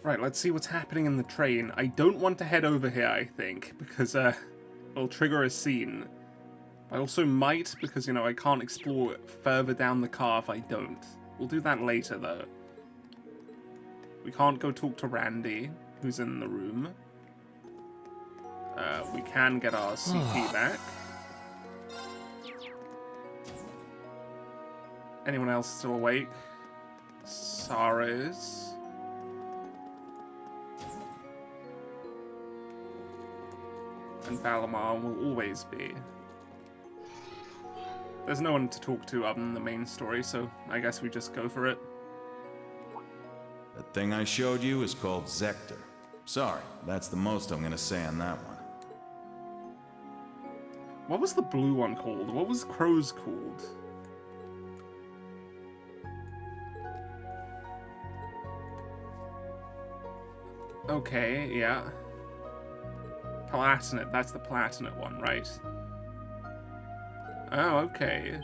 Right, let's see what's happening in the train. I don't want to head over here, I think, because it'll trigger a scene. I also might, because, you know, I can't explore further down the car if I don't. We'll do that later, though. We can't go talk to Randy, who's in the room. We can get our CP back. Anyone else still awake? Sarah is. And Valamar will always be. There's no one to talk to other than the main story, so I guess we just go for it. The thing I showed you is called Zector. Sorry, that's the most I'm gonna say on that one. What was the blue one called? What was Crow's called? Okay, yeah. Platinate, that's the Platinate one, right? Oh, okay.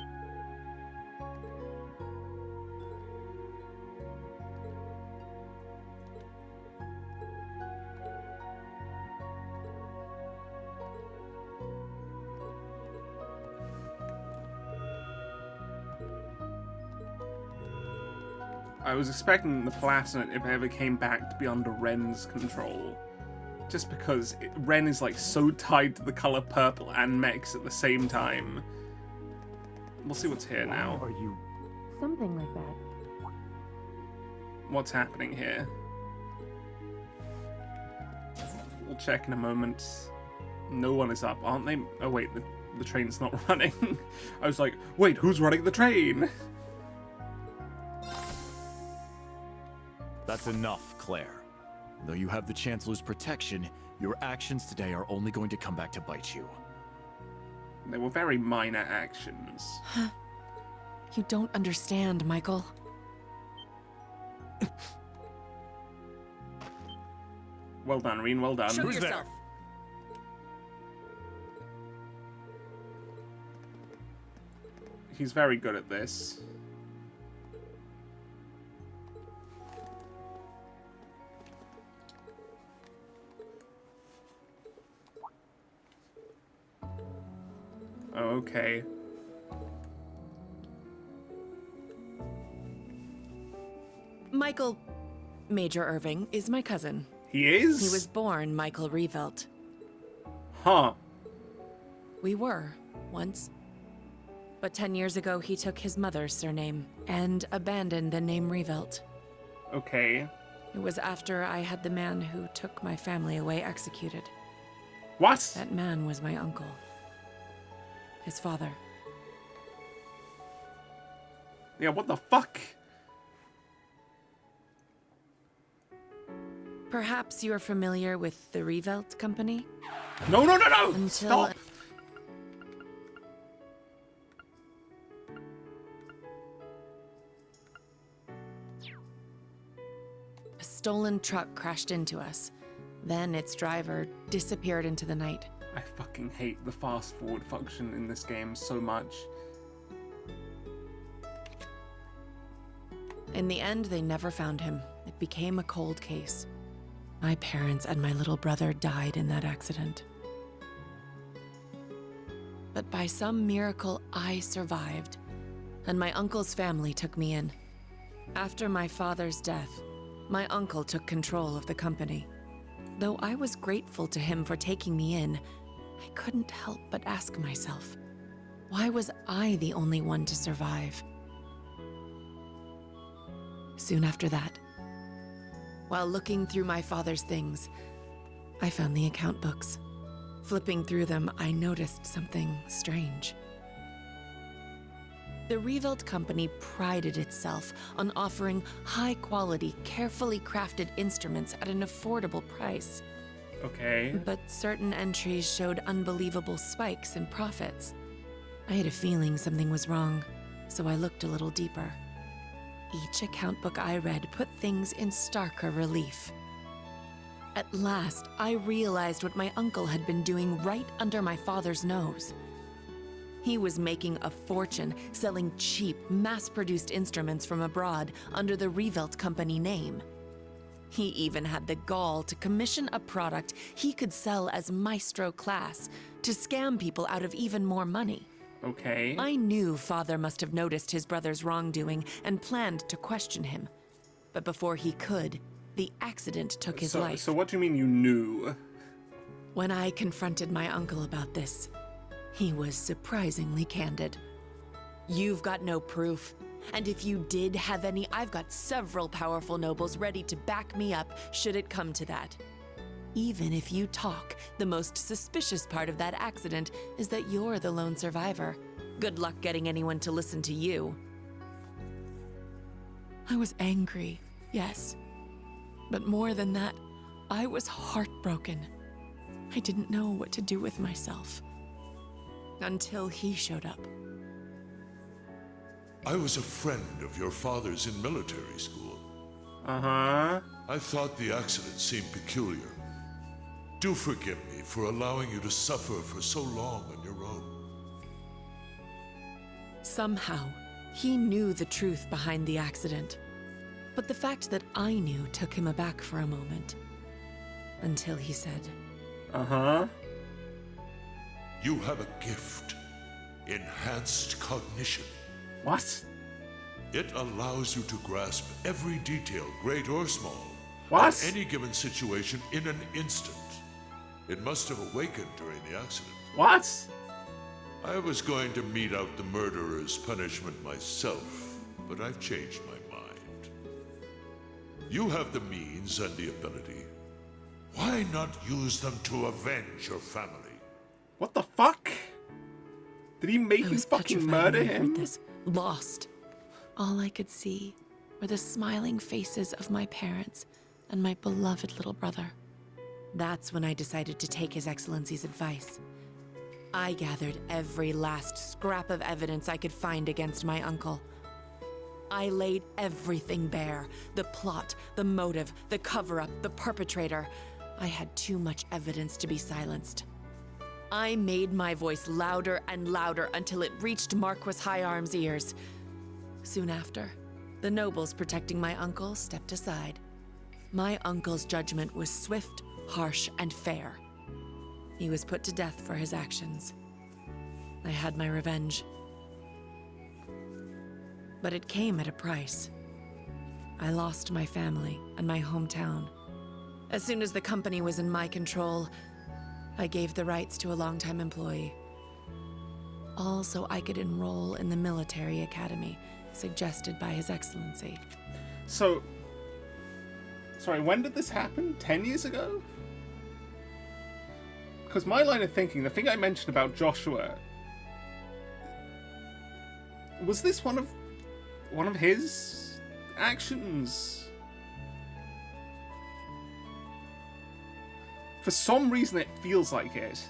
I was expecting the Platinate, if it ever came back, to be under Ren's control. Just because Ren is like so tied to the color purple and mechs at the same time. We'll see what's here now. Are you? Something like that. What's happening here? We'll check in a moment. No one is up, aren't they? Oh wait, the train's not running. I was like, wait, who's running the train? That's enough, Claire. Though you have the Chancellor's protection, your actions today are only going to come back to bite you. They were very minor actions. You don't understand, Michael. Well done, Reen, well done. Show yourself. He's very good at this. Okay. Michael Major Irving is my cousin. He is? He was born Michael Revelt. Huh. We were, once. But 10 years ago, he took his mother's surname and abandoned the name Revelt. Okay. It was after I had the man who took my family away executed. What? That man was my uncle. His father. Yeah, what the fuck? Perhaps you're familiar with the Revelt Company? No, no, no, no! Until Stop! a stolen truck crashed into us. Then its driver disappeared into the night. I fucking hate the fast forward function in this game so much. In the end, they never found him. It became a cold case. My parents and my little brother died in that accident. But by some miracle, I survived, and my uncle's family took me in. After my father's death, my uncle took control of the company. Though I was grateful to him for taking me in, I couldn't help but ask myself, why was I the only one to survive? Soon after that, while looking through my father's things, I found the account books. Flipping through them, I noticed something strange. The Revelt Company prided itself on offering high-quality, carefully crafted instruments at an affordable price. Okay. But certain entries showed unbelievable spikes in profits. I had a feeling something was wrong, so I looked a little deeper. Each account book I read put things in starker relief. At last, I realized what my uncle had been doing right under my father's nose. He was making a fortune selling cheap, mass-produced instruments from abroad under the Revelt Company name. He even had the gall to commission a product he could sell as Maestro class to scam people out of even more money. Okay. I knew Father must have noticed his brother's wrongdoing and planned to question him. But before he could, the accident took his life. So what do you mean you knew? When I confronted my uncle about this, he was surprisingly candid. You've got no proof. And if you did have any, I've got several powerful nobles ready to back me up should it come to that. Even if you talk, the most suspicious part of that accident is that you're the lone survivor. Good luck getting anyone to listen to you. I was angry, yes. But more than that, I was heartbroken. I didn't know what to do with myself. Until he showed up. I was a friend of your father's in military school. Uh-huh. I thought the accident seemed peculiar. Do forgive me for allowing you to suffer for so long on your own. Somehow, he knew the truth behind the accident. But the fact that I knew took him aback for a moment. Until he said, Uh-huh. You have a gift. Enhanced cognition. What? It allows you to grasp every detail, great or small, What? of any given situation in an instant. It must have awakened during the accident. What? I was going to mete out the murderer's punishment myself, but I've changed my mind. You have the means and the ability. Why not use them to avenge your family? What the fuck? Did he make I you was fucking petrified murder when I heard him? this, lost. All I could see were the smiling faces of my parents and my beloved little brother. That's when I decided to take His Excellency's advice. I gathered every last scrap of evidence I could find against my uncle. I laid everything bare. The plot, the motive, the cover-up, the perpetrator. I had too much evidence to be silenced. I made my voice louder and louder until it reached Marquis Higharm's ears. Soon after, the nobles protecting my uncle stepped aside. My uncle's judgment was swift, harsh, and fair. He was put to death for his actions. I had my revenge. But it came at a price. I lost my family and my hometown. As soon as the company was in my control, I gave the rights to a longtime employee. All so I could enroll in the military academy suggested by His Excellency. So, sorry, when did this happen? 10 years ago? Because my line of thinking, the thing I mentioned about Joshua, was this one of his actions? For some reason, it feels like it.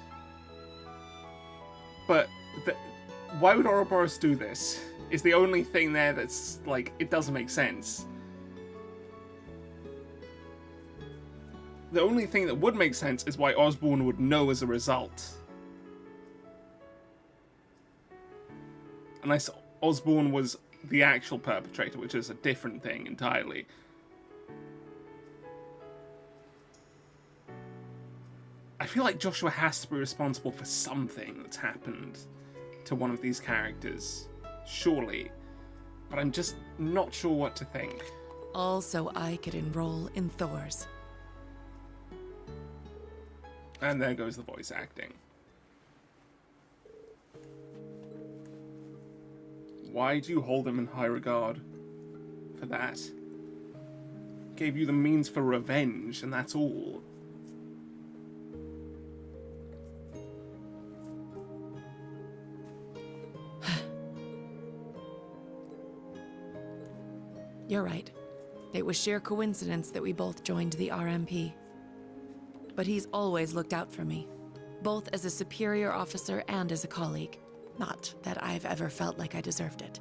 But why would Ouroboros do this? Is the only thing there that's like, it doesn't make sense. The only thing that would make sense is why Osborn would know as a result. Unless Osborn was the actual perpetrator, which is a different thing entirely. I feel like Joshua has to be responsible for something that's happened to one of these characters. Surely. But I'm just not sure what to think. All so I could enroll in Thor's. And there goes the voice acting. Why do you hold him in high regard? For that. Gave you the means for revenge, and that's all. You're right. It was sheer coincidence that we both joined the RMP. But he's always looked out for me, both as a superior officer and as a colleague. Not that I've ever felt like I deserved it.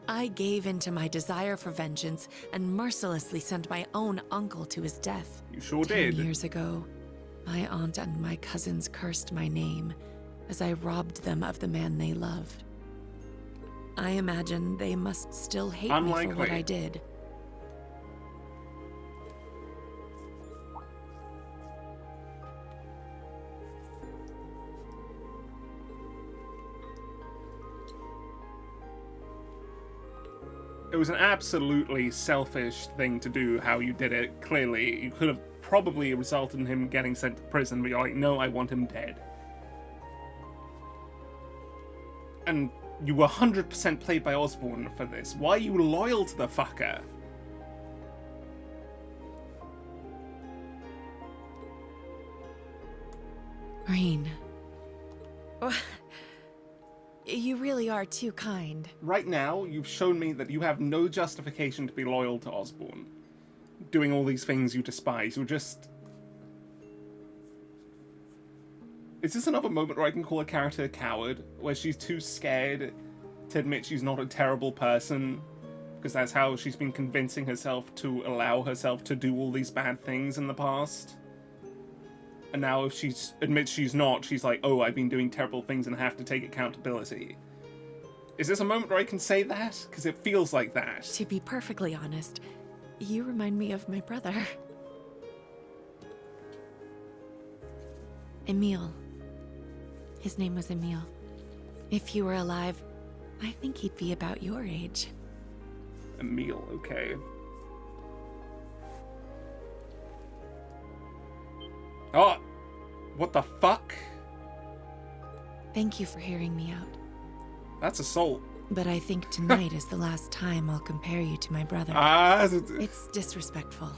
I gave in to my desire for vengeance and mercilessly sent my own uncle to his death. You sure 10 did. years ago, my aunt and my cousins cursed my name as I robbed them of the man they loved. I imagine they must still hate me for what Unlikely. I did. It was an absolutely selfish thing to do, how you did it, clearly. You could have probably resulted in him getting sent to prison, but you're like, no, I want him dead. And you were 100% played by Osborn for this. Why are you loyal to the fucker? Rain. You really are too kind. Right now, you've shown me that you have no justification to be loyal to Osborn. Doing all these things you despise. You're just... Is this another moment where I can call a character a coward? Where she's too scared to admit she's not a terrible person? Because that's how she's been convincing herself to allow herself to do all these bad things in the past? And now if she admits she's not, she's like, oh, I've been doing terrible things and I have to take accountability. Is this a moment where I can say that? Because it feels like that. To be perfectly honest, you remind me of my brother. Emile. His name was Emile. If he were alive, I think he'd be about your age. Emile, okay. Oh, what the fuck? Thank you for hearing me out. That's assault. But I think tonight is the last time I'll compare you to my brother. It's disrespectful.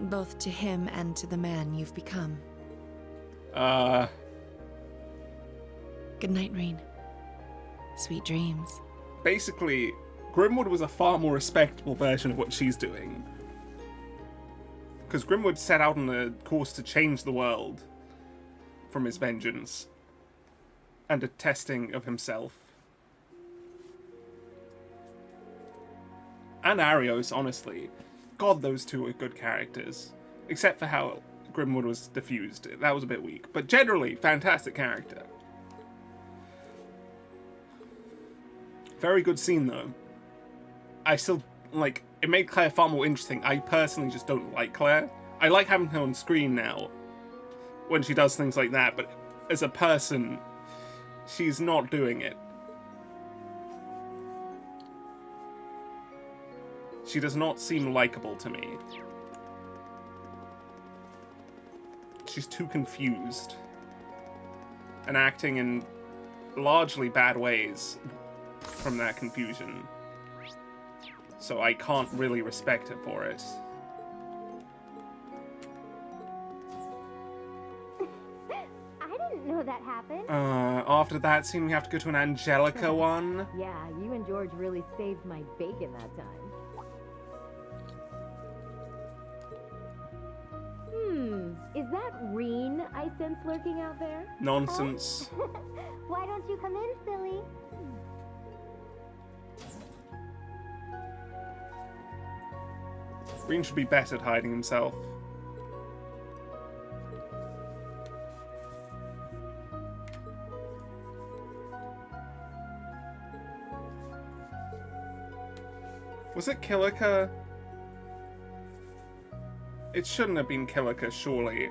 Both to him and to the man you've become. Good night, Rain. Sweet dreams. Basically, Grimwood was a far more respectable version of what she's doing. Because Grimwood set out on a course to change the world from his vengeance and a testing of himself. And Arios, honestly. God, those two are good characters. Except for how Grimwood was diffused. That was a bit weak. But generally, fantastic character. Very good scene, though. I still, like, it made Claire far more interesting. I personally just don't like Claire. I like having her on screen now when she does things like that, but as a person, she's not doing it. She does not seem likable to me. She's too confused and acting in largely bad ways from that confusion. So I can't really respect her for it. I didn't know that happened. After that scene, we have to go to an Angelica one. Yeah, you and George really saved my bacon that time. Is that Reen I sense lurking out there? Nonsense. Why don't you come in, silly? Green should be better at hiding himself. Was it Killiker? It shouldn't have been Killiker, surely.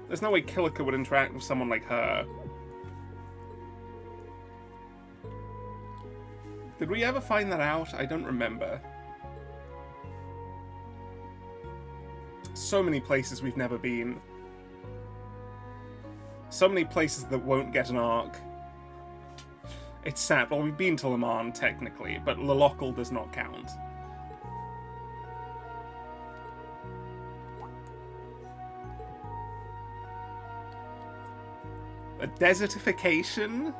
There's no way Killiker would interact with someone like her. Did we ever find that out? I don't remember. So many places we've never been. So many places that won't get an arc. It's sad. Well, we've been to Le Mans, technically, but Lolockal does not count. A desertification?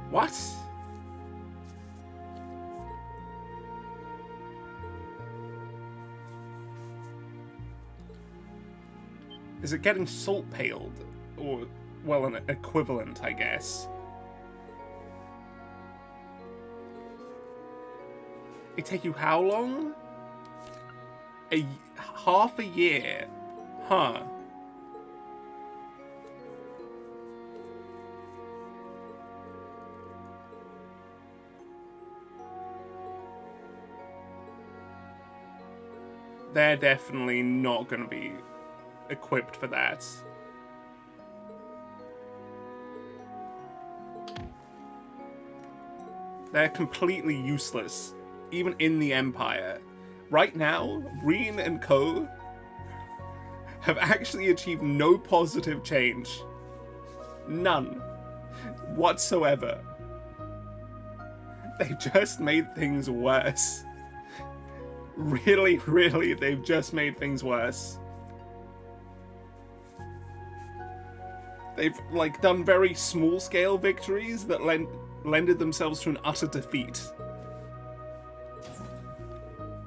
What? Is it getting salt-paled? Or, well, an equivalent, I guess. It take you how long? Half a year? Huh. They're definitely not going to be equipped for that. They're completely useless, even in the Empire. Right now, Reen and co. have actually achieved no positive change. None. Whatsoever. They've just made things worse. Really, really, they've just made things worse. They've, like, done very small-scale victories that lended themselves to an utter defeat.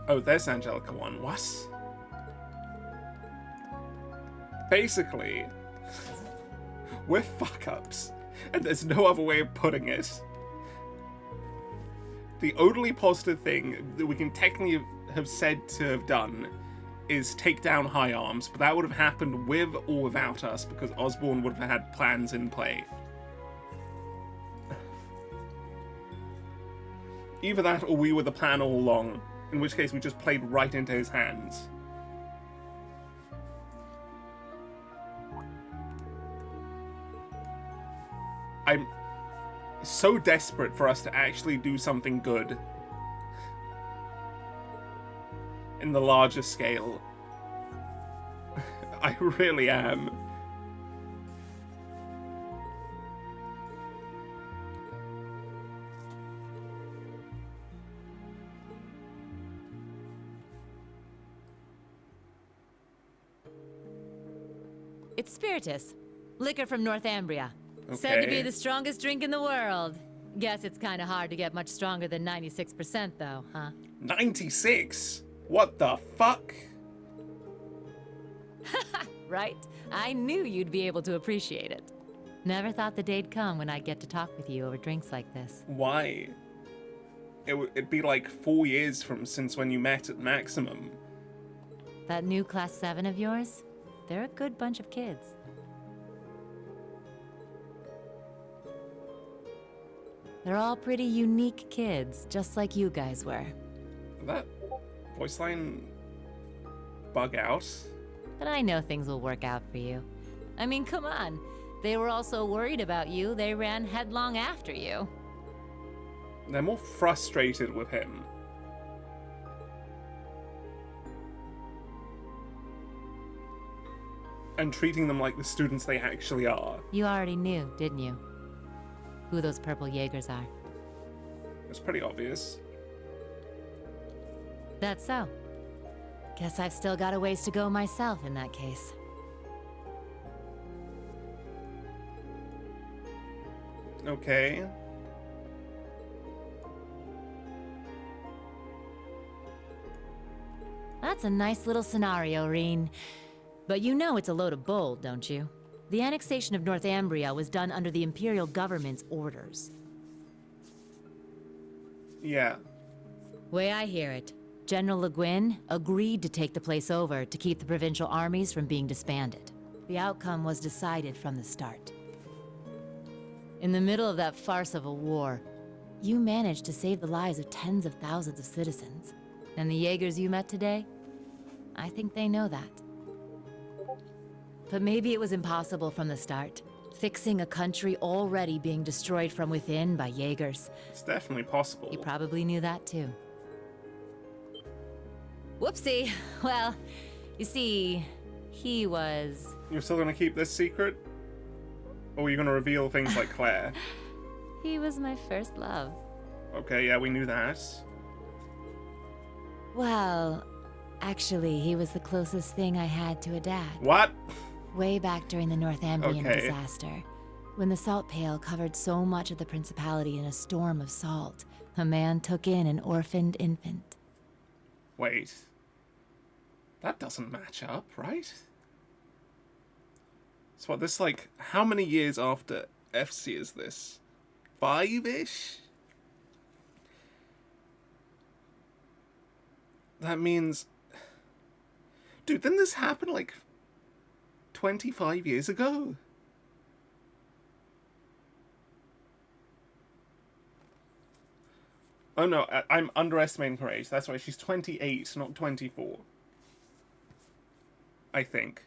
Oh, there's Angelica 1. What? Basically, we're fuck-ups, and there's no other way of putting it. The only positive thing that we can technically have said to have done is take down High Arms, but that would have happened with or without us, because Osborn would have had plans in play. Either that, or we were the plan all along, in which case we just played right into his hands. I'm so desperate for us to actually do something good in the larger scale. I really am. It's Spiritus, liquor from Northumbria. Said to be Okay. the strongest drink in the world. Guess it's kind of hard to get much stronger than 96% though, huh? 96? What the fuck? Right? I knew you'd be able to appreciate it. Never thought the day'd come when I'd get to talk with you over drinks like this. Why? It'd be like 4 years from since when you met at Maximum. That new Class 7 of yours? They're a good bunch of kids. They're all pretty unique kids, just like you guys were. Did that voice line bug out? But I know things will work out for you. I mean, come on. They were all so worried about you, they ran headlong after you. They're more frustrated with him. And treating them like the students they actually are. You already knew, didn't you? Who those purple Jaegers are. It's pretty obvious. That's so. Guess I've still got a ways to go myself in that case. Okay. That's a nice little scenario, Reen. But you know it's a load of bull, don't you? The annexation of Northumbria was done under the Imperial government's orders. Yeah. Way I hear it, General Le Guin agreed to take the place over to keep the provincial armies from being disbanded. The outcome was decided from the start. In the middle of that farce of a war, you managed to save the lives of tens of thousands of citizens. And the Jaegers you met today? I think they know that. But maybe it was impossible from the start, fixing a country already being destroyed from within by Jaegers. It's definitely possible. You probably knew that too. Whoopsie. Well, you see, he was... You're still gonna keep this secret? Or are you gonna reveal things like Claire? He was my first love. Okay, yeah, we knew that. Well, actually, he was the closest thing I had to a dad. What? Way back during the Northumbrian Okay. disaster, when the salt pail covered so much of the Principality in a storm of salt, a man took in an orphaned infant. Wait. That doesn't match up, right? So what, this like, how many years after FC is this? 5-ish? That means... Dude, didn't this happen like 25 years ago? Oh no, I'm underestimating her age. That's why she's 28, not 24. I think.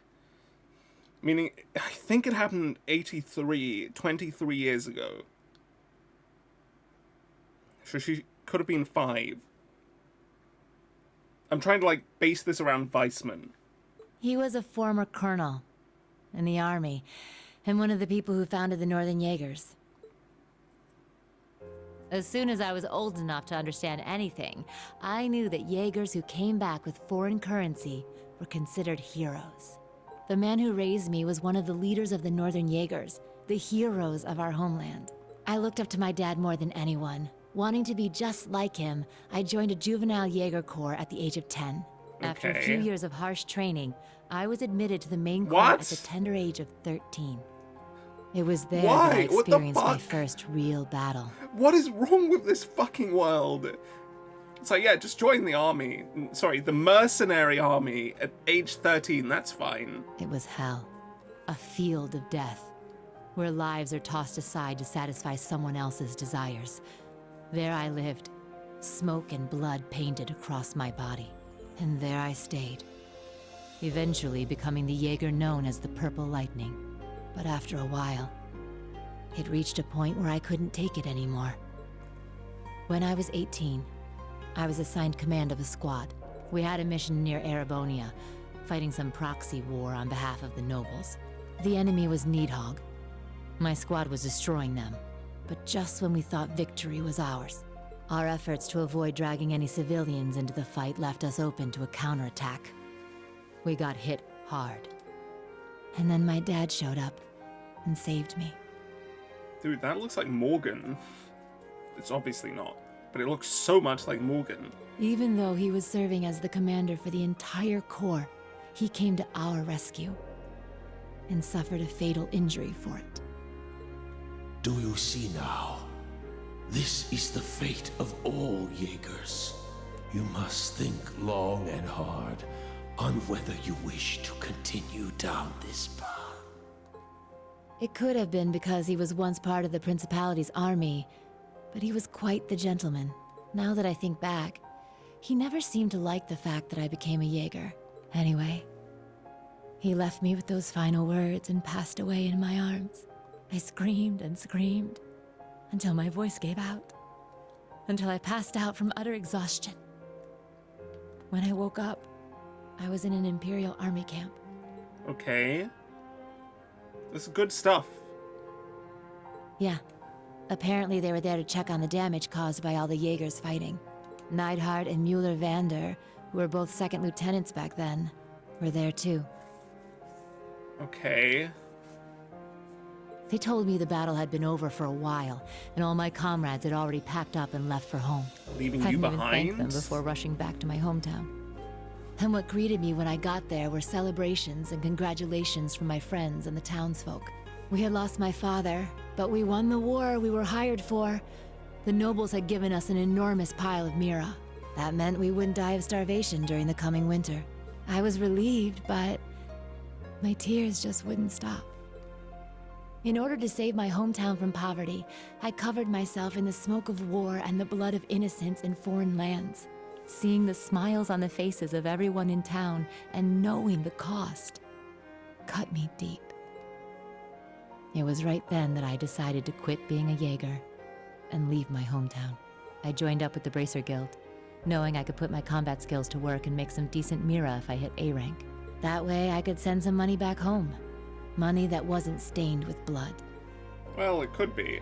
Meaning, I think it happened 83, 23 years ago. So she could have been 5. I'm trying to, like, base this around Weissman. He was a former colonel in the army, and one of the people who founded the Northern Jaegers. As soon as I was old enough to understand anything, I knew that Jaegers who came back with foreign currency were considered heroes. The man who raised me was one of the leaders of the Northern Jaegers, the heroes of our homeland. I looked up to my dad more than anyone. Wanting to be just like him, I joined a juvenile Jaeger Corps at the age of 10. After a few years of harsh training, I was admitted to the main corps at the tender age of 13. It was there that I experienced my first real battle. What is wrong with this fucking world? It's like, yeah, just join the army. Sorry, the mercenary army at age 13, that's fine. It was hell. A field of death, where lives are tossed aside to satisfy someone else's desires. There I lived, smoke and blood painted across my body. And there I stayed, eventually becoming the Jaeger known as the Purple Lightning. But after a while, it reached a point where I couldn't take it anymore. When I was 18, I was assigned command of a squad. We had a mission near Erebonia, fighting some proxy war on behalf of the nobles. The enemy was Needhogg. My squad was destroying them, but just when we thought victory was ours. Our efforts to avoid dragging any civilians into the fight left us open to a counterattack. We got hit hard. And then my dad showed up and saved me. Dude, that looks like Morgan. It's obviously not, but it looks so much like Morgan. Even though he was serving as the commander for the entire Corps, he came to our rescue and suffered a fatal injury for it. Do you see now? This is the fate of all Jaegers. You must think long and hard on whether you wish to continue down this path. It could have been because he was once part of the Principality's army, but he was quite the gentleman. Now that I think back, he never seemed to like the fact that I became a Jaeger. Anyway, he left me with those final words and passed away in my arms. I screamed and screamed until my voice gave out, until I passed out from utter exhaustion. When I woke up, I was in an Imperial Army camp. Okay. This is good stuff. Yeah. Apparently they were there to check on the damage caused by all the Jaegers fighting. Neidhart and Mueller-Vander, who were both second lieutenants back then, were there too. Okay. They told me the battle had been over for a while, and all my comrades had already packed up and left for home. Leaving Hadn't you even thanked them behind? before rushing back to my hometown. And what greeted me when I got there were celebrations and congratulations from my friends and the townsfolk. We had lost my father, but we won the war we were hired for. The nobles had given us an enormous pile of Mira. That meant we wouldn't die of starvation during the coming winter. I was relieved, but my tears just wouldn't stop. In order to save my hometown from poverty, I covered myself in the smoke of war and the blood of innocents in foreign lands. Seeing the smiles on the faces of everyone in town and knowing the cost cut me deep. It was right then that I decided to quit being a Jaeger and leave my hometown. I joined up with the Bracer Guild, knowing I could put my combat skills to work and make some decent Mira if I hit A rank. That way I could send some money back home. Money that wasn't stained with blood. Well, it could be.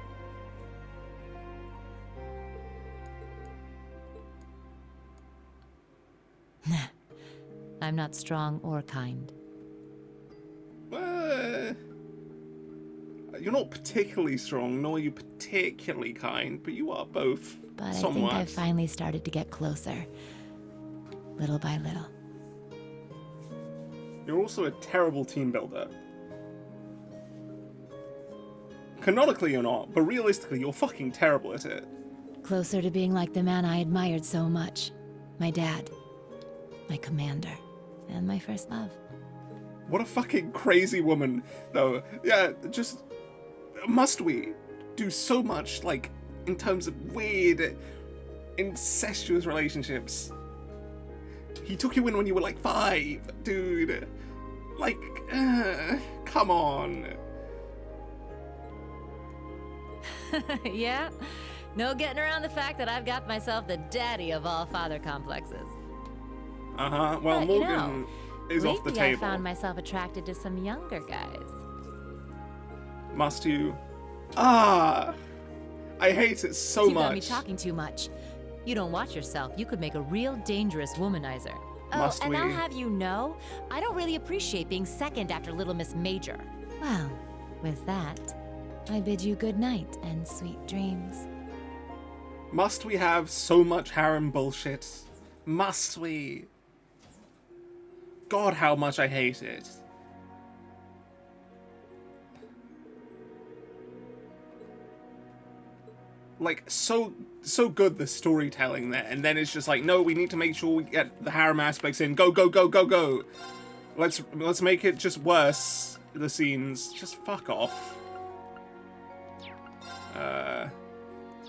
I'm not strong or kind. You're not particularly strong, nor are you particularly kind, but you are both But somewhat. I think I finally started to get closer. Little by little. You're also a terrible team builder. Canonically you're not, but realistically you're fucking terrible at it. Closer to being like the man I admired so much. My dad. My commander. And my first love. What a fucking crazy woman, though. Yeah, just... Must we do so much, like, in terms of weird, incestuous relationships? He took you in when you were, like, 5, dude. Like, come on. Yeah? No getting around the fact that I've got myself the daddy of all father complexes. Uh-huh. Well, But, Morgan is off the lately I table. found myself attracted to some younger guys. Must you? Ah! I hate it so You got me much. talking too much. You don't watch yourself. You could make a real dangerous womanizer. Must and I'll we? have you know, I don't really appreciate being second after Little Miss Major. Well, with that, I bid you good night and sweet dreams. Must we have so much harem bullshit? Must we? God, how much I hate it. Like, so good, the storytelling there, and then it's just like, no, we need to make sure we get the harem aspects in. Go, go, go, go, go. Let's make it just worse, the scenes. Just fuck off.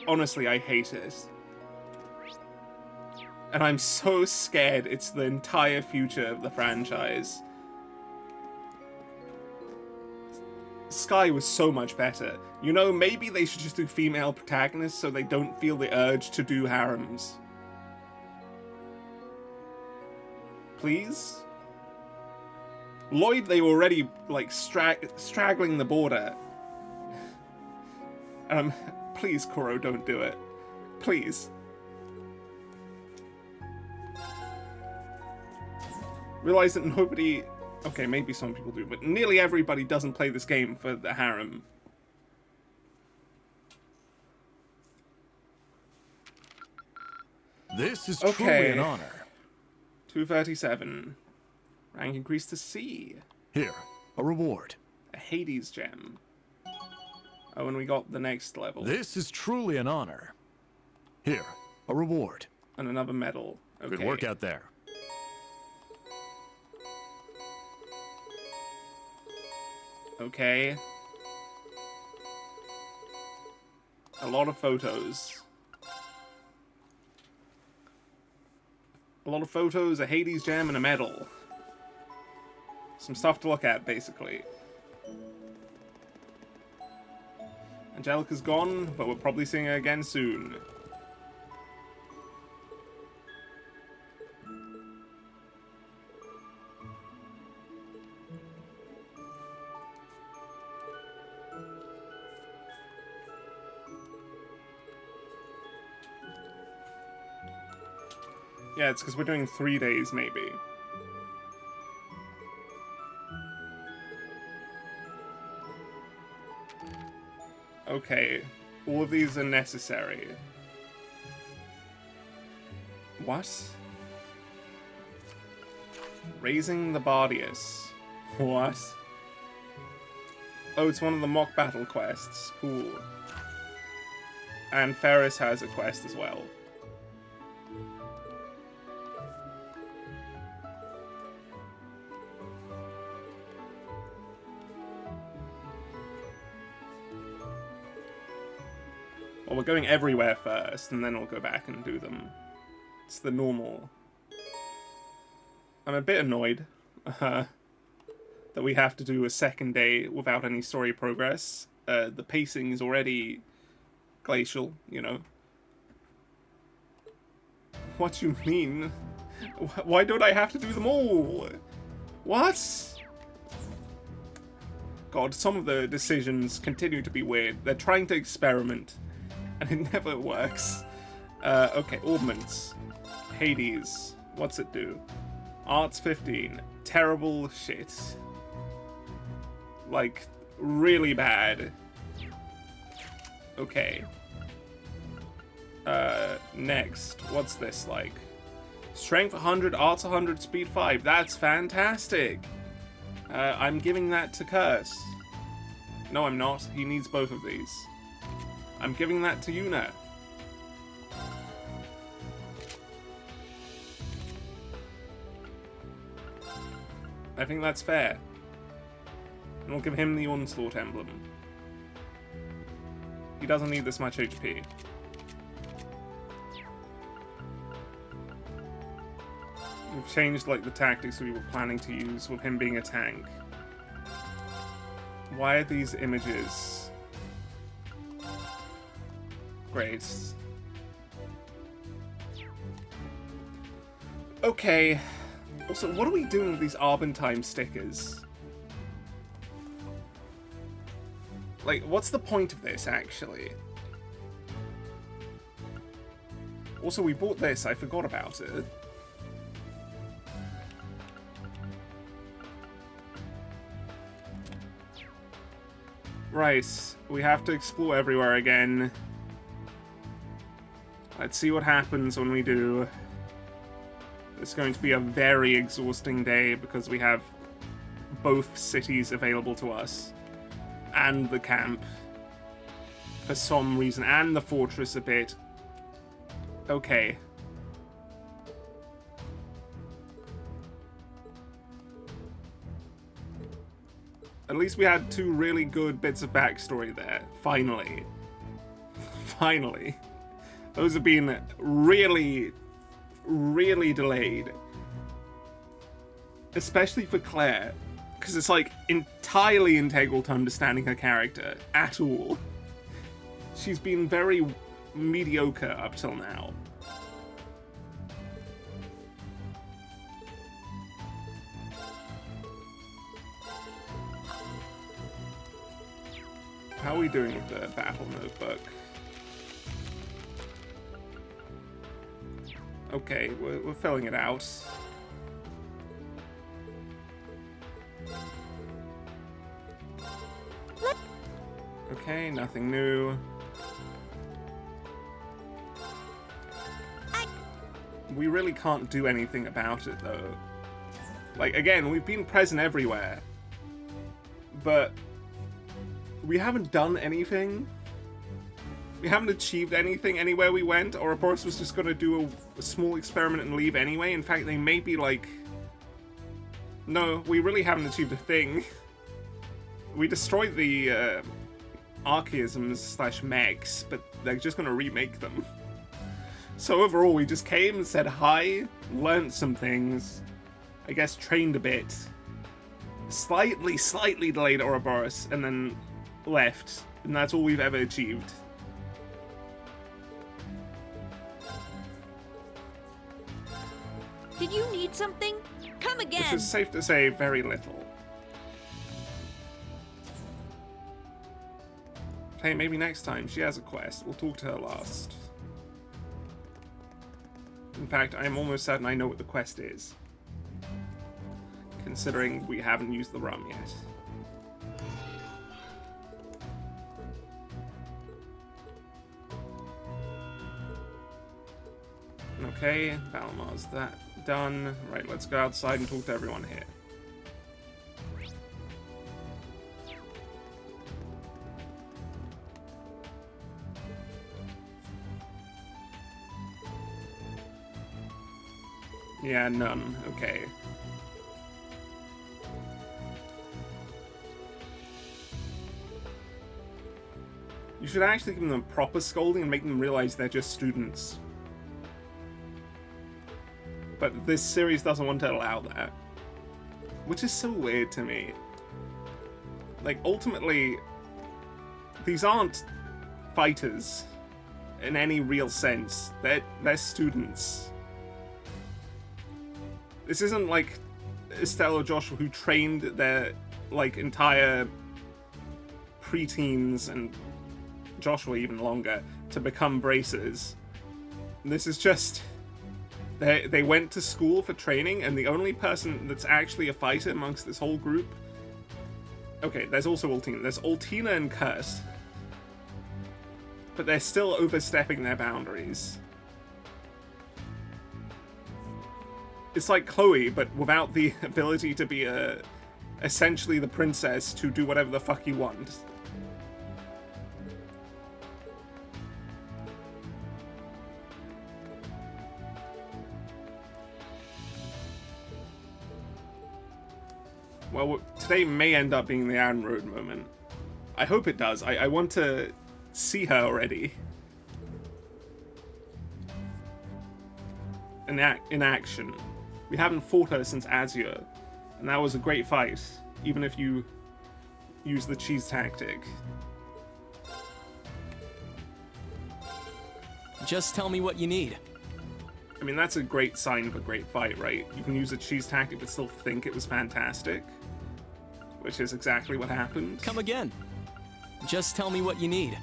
Honestly, I hate it. And I'm so scared it's the entire future of the franchise. Sky was so much better. You know, maybe they should just do female protagonists so they don't feel the urge to do harems. Please? Lloyd, they were already, like, straggling the border. Please, Koro, don't do it. Please. Realize that nobody... Okay, maybe some people do, but nearly everybody doesn't play this game for the harem. This is Okay. truly an honor. 237. Rank increased to C. Here, a reward. A Hades gem. Oh, and we got the next level. This is truly an honor. Here, a reward. And another medal. Okay. Good work out there. Okay. A lot of photos. A lot of photos, a Hades gem, and a medal. Some stuff to look at, basically. Angelica's gone, but we're probably seeing her again soon. Yeah, it's because we're doing 3 days, maybe. Okay, all of these are necessary. What? Raising the Bardius. What? Oh, it's one of the mock battle quests. Cool. And Ferris has a quest as well. Well, we're going everywhere first, and then we'll go back and do them. It's the normal. I'm a bit annoyed that we have to do a second day without any story progress. The pacing is already glacial, you know. What do you mean? Why don't I have to do them all? What? God, some of the decisions continue to be weird. They're trying to experiment, and it never works. Okay, augments. Hades. What's it do? Arts 15. Terrible shit. Like, really bad. Okay. Next. What's this like? Strength 100, Arts 100, Speed 5. That's fantastic. I'm giving that to Curse. No, I'm not. He needs both of these. I'm giving that to Yuna. I think that's fair. And we'll give him the Onslaught emblem. He doesn't need this much HP. We've changed, like, the tactics we were planning to use with him being a tank. Why are these images... Great. Okay. Also, what are we doing with these Arbentime stickers? Like, what's the point of this, actually? Also, we bought this. I forgot about it. Right. We have to explore everywhere again. Let's see what happens when we do. It's going to be a very exhausting day because we have both cities available to us. And the camp. For some reason. And the fortress a bit. Okay. At least we had 2 really good bits of backstory there. Finally. Finally. Those have been really, really delayed. Especially for Claire. Because it's like entirely integral to understanding her character. At all. She's been very mediocre up till now. How are we doing with the battle notebook? Okay, we're filling it out. Okay, nothing new. We really can't do anything about it, though. Like, again, we've been present everywhere. But we haven't done anything. We haven't achieved anything anywhere we went. Ouroboros was just going to do a small experiment and leave anyway. In fact, they may be like... No, we really haven't achieved a thing. We destroyed the archaisms / mechs, but they're just going to remake them. So overall, we just came and said hi, learned some things, I guess trained a bit, slightly delayed Ouroboros, and then left. And that's all we've ever achieved. Did you need something? Come again! Which is safe to say, very little. Hey, maybe next time she has a quest. We'll talk to her last. In fact, I'm almost certain I know what the quest is. Considering we haven't used the rum yet. Okay, Valamar's that done. Right, let's go outside and talk to everyone here. Yeah, none. Okay. You should actually give them a proper scolding and make them realize they're just students. But this series doesn't want to allow that. Which is so weird to me. Like, ultimately, these aren't fighters in any real sense. They're students. This isn't like Estelle or Joshua who trained their, like, entire preteens, and Joshua even longer, to become bracers. This is just... They went to school for training, and the only person that's actually a fighter amongst this whole group... Okay, there's also Altina. There's Altina and Kurt. But they're still overstepping their boundaries. It's like Chloe, but without the ability to be essentially the princess to do whatever the fuck you want. Well, today may end up being the Iron Road moment. I hope it does. I want to see her already. In action. We haven't fought her since Azure, and that was a great fight, even if you use the cheese tactic. Just tell me what you need. I mean, that's a great sign of a great fight, right? You can use a cheese tactic but still think it was fantastic. Which is exactly what happened. Come again. Just tell me what you need.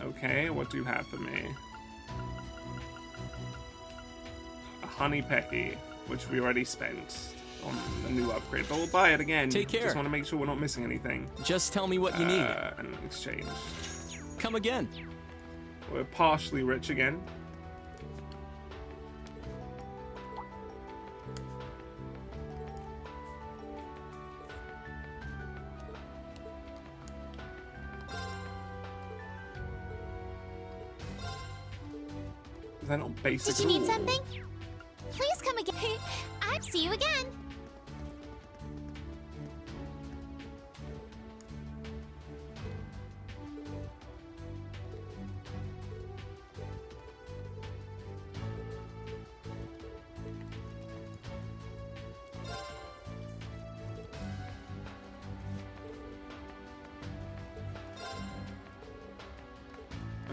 Okay, what do you have for me? A honey pecky, which we already spent on the new upgrade, but we'll buy it again. Take care. Just want to make sure we're not missing anything. Just tell me what you need. And exchange. Come again. We're partially rich again. Is that not basic Did you need at all? something? Please come again. I'd see you again.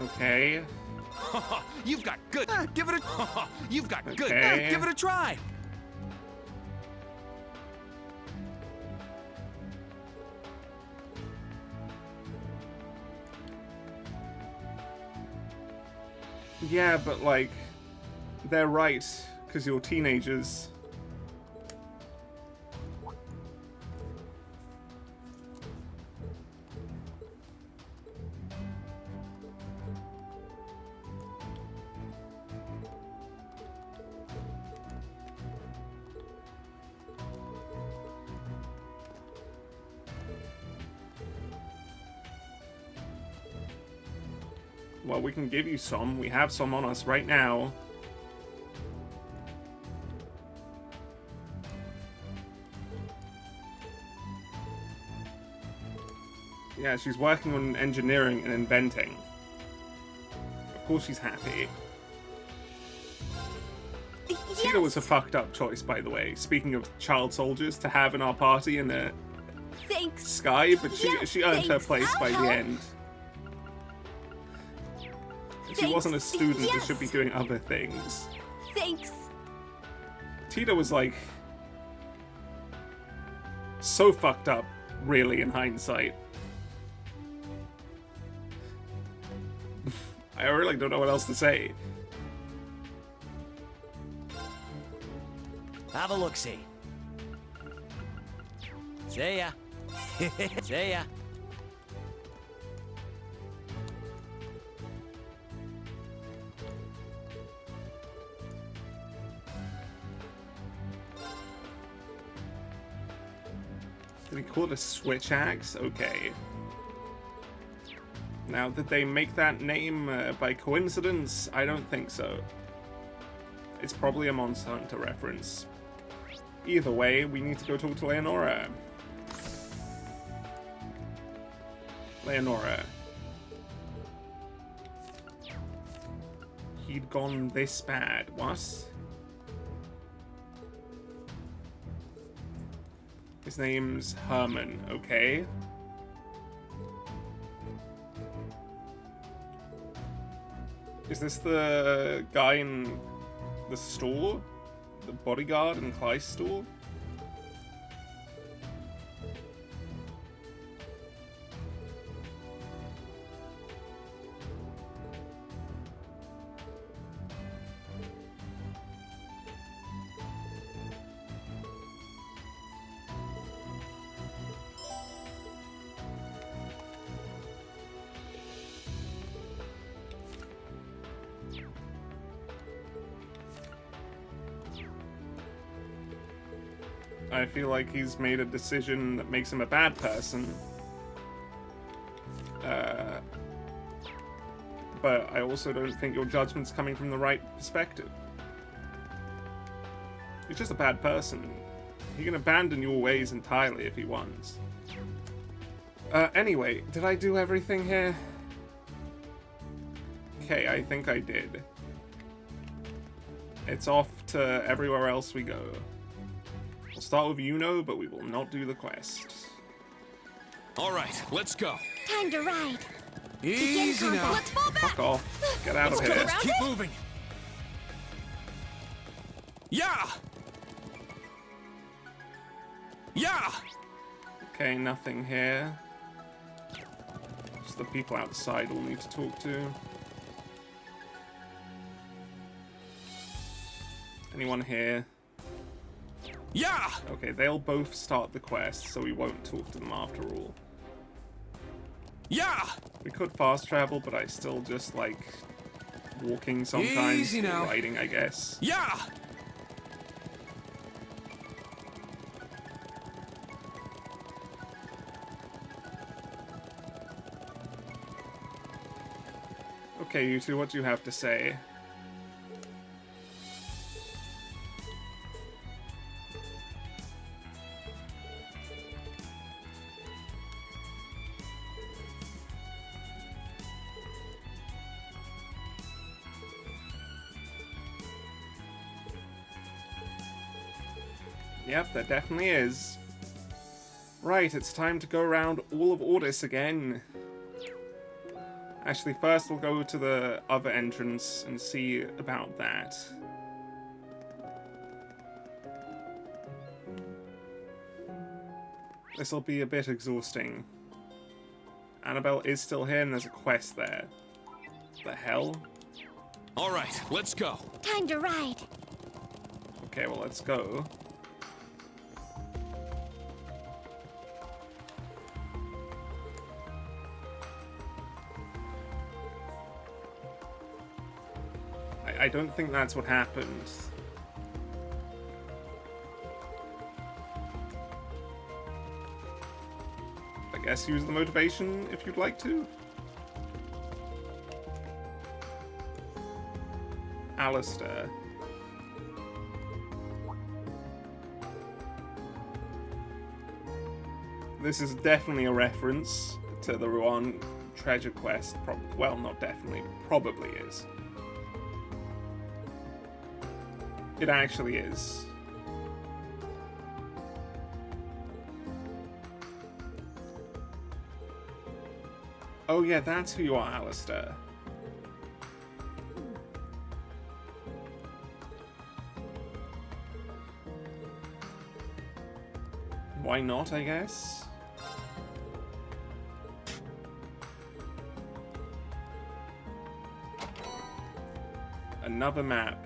Okay. You've got good. Give it a. You've got good. Okay. Give it a try. Yeah, but like, they're right, because you're teenagers. Well, we can give you some. We have some on us right now. Yeah, she's working on engineering and inventing. Of course she's happy. Tita was a fucked up choice, by the way. Speaking of child soldiers to have in our party in the Thanks. sky, but she earned her thanks. place by the I'll help. end. She wasn't a student who should be doing other things. Thanks. Tita was like so fucked up, really, in hindsight. I really don't know what else to say. Have a look-see. See ya. See ya. Did we call it a switch axe? Okay. Now, did they make that name by coincidence? I don't think so. It's probably a Monster Hunter reference. Either way, we need to go talk to Leonora. Leonora. He'd gone this bad. What? His name's Herman, okay? Is this the guy in the store? The bodyguard in Clyde's store? I feel like he's made a decision that makes him a bad person. But I also don't think your judgment's coming from the right perspective. He's just a bad person. He can abandon your ways entirely if he wants. Anyway, did I do everything here? Okay, I think I did. It's off to everywhere else we go. We'll start with Yuno, but we will not do the quest. All right, let's go. Time to ride. Easy now. Let's fall back! Fuck off. Get out of here. Let's keep moving. Yeah. Yeah. Okay, nothing here. Just the people outside we'll need to talk to. Anyone here? Yeah. Okay, they'll both start the quest, so we won't talk to them after all. Yeah. We could fast travel, but I still just like walking sometimes. Easy now. Riding, I guess. Yeah. Okay, you two, what do you have to say? Yep, there definitely is. Right, it's time to go around all of Ordis again. Actually, first we'll go to the other entrance and see about that. This'll be a bit exhausting. Annabelle is still here and there's a quest there. The hell? All right, let's go. Time to ride. Okay, well, let's go. I don't think that's what happened. I guess use the motivation if you'd like to. Alistair. This is definitely a reference to the Ruan treasure quest. Well, not definitely. Probably is. It actually is. Oh yeah, that's who you are, Alistair. Why not, I guess? Another map.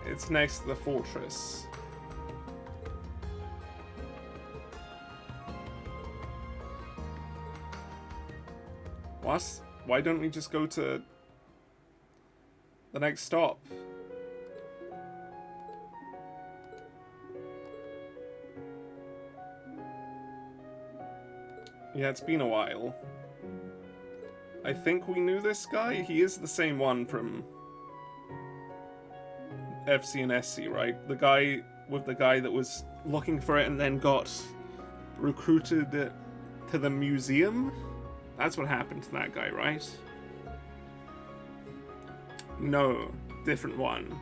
It's next to the fortress. What? Why don't we just go to the next stop? Yeah, it's been a while. I think we knew this guy. He is the same one from FC and SC, right? The guy with the guy that was looking for it and then got recruited to the museum? That's what happened to that guy, right? No, different one.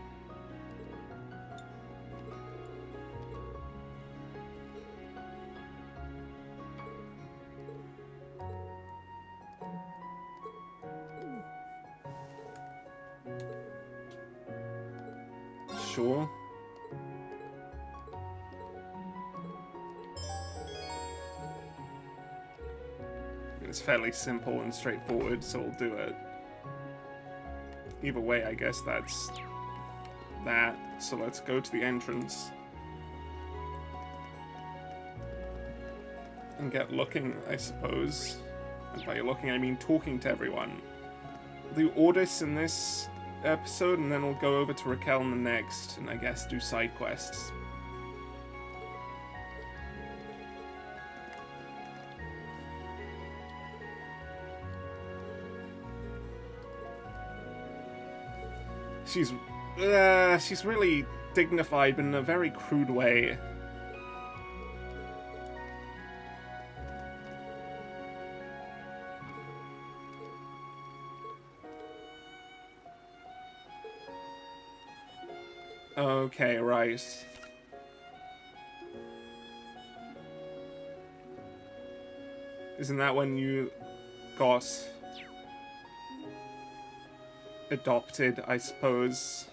Sure. It's fairly simple and straightforward, so we'll do it. Either way, I guess that's that. So let's go to the entrance. And get looking, I suppose. And by looking, I mean talking to everyone. Do Ordis in this episode, and then we'll go over to Raquel in the next, and I guess do side quests. She's really dignified, but in a very crude way. Okay, right. Isn't that when you got adopted, I suppose?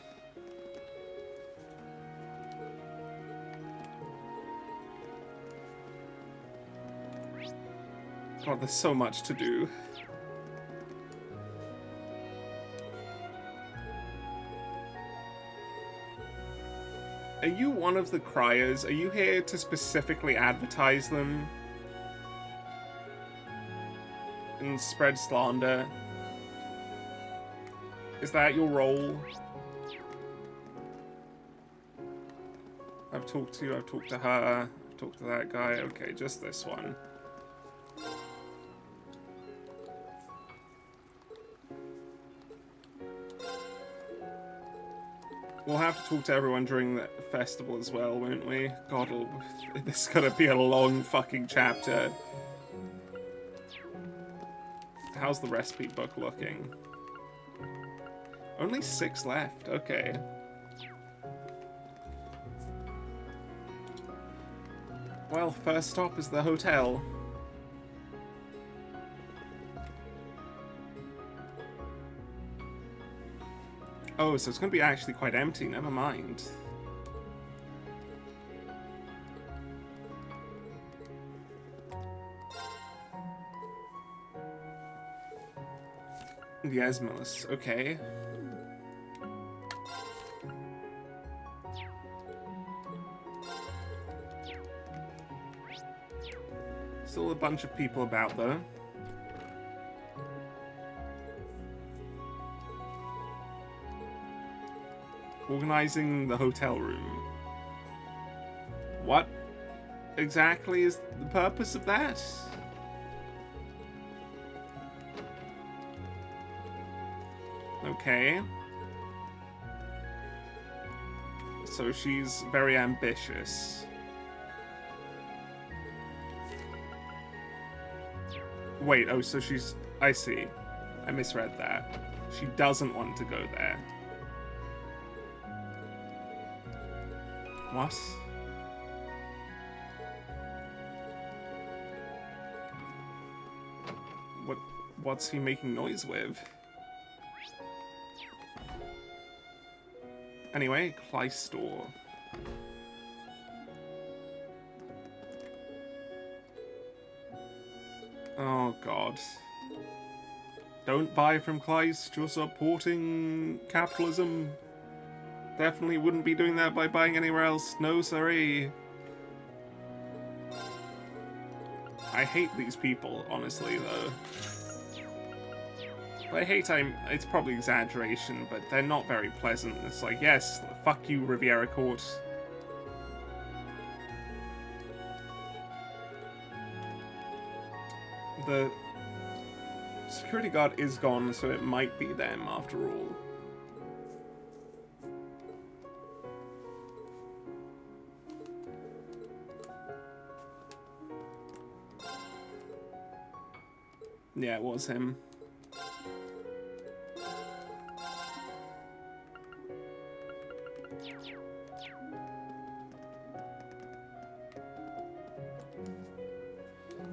God, there's so much to do. Are you one of the criers? Are you here to specifically advertise them? And spread slander? Is that your role? I've talked to you, I've talked to her, I've talked to that guy. Okay, just this one. We'll have to talk to everyone during the festival as well, won't we? God, this is gonna be a long fucking chapter. How's the recipe book looking? Only 6 left, okay. Well, first stop is the hotel. Oh, so it's going to be actually quite empty, never mind. The Esmolus, okay. Still a bunch of people about, though. Organizing the hotel room. What exactly is the purpose of that? Okay. So she's very ambitious. Wait, oh, so she's... I see. I misread that. She doesn't want to go there. What? What's he making noise with? Anyway, Clystor. Oh god. Don't buy from Kleist, you're supporting capitalism. Definitely wouldn't be doing that by buying anywhere else. No, sorry. I hate these people, honestly, though. By hate, it's probably exaggeration, but they're not very pleasant. It's like, yes, fuck you, Riviera Court. The security guard is gone, so it might be them after all. Yeah, it was him.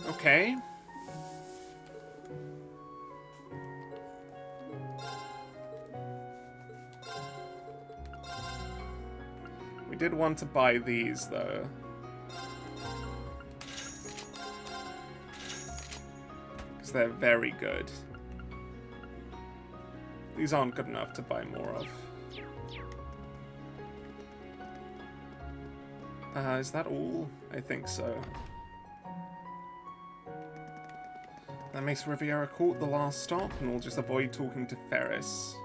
Okay. We did want to buy these, though. Because they're very good. These aren't good enough to buy more of. Is that all? I think so. That makes Riviera Court the last stop, and we'll just avoid talking to Ferris.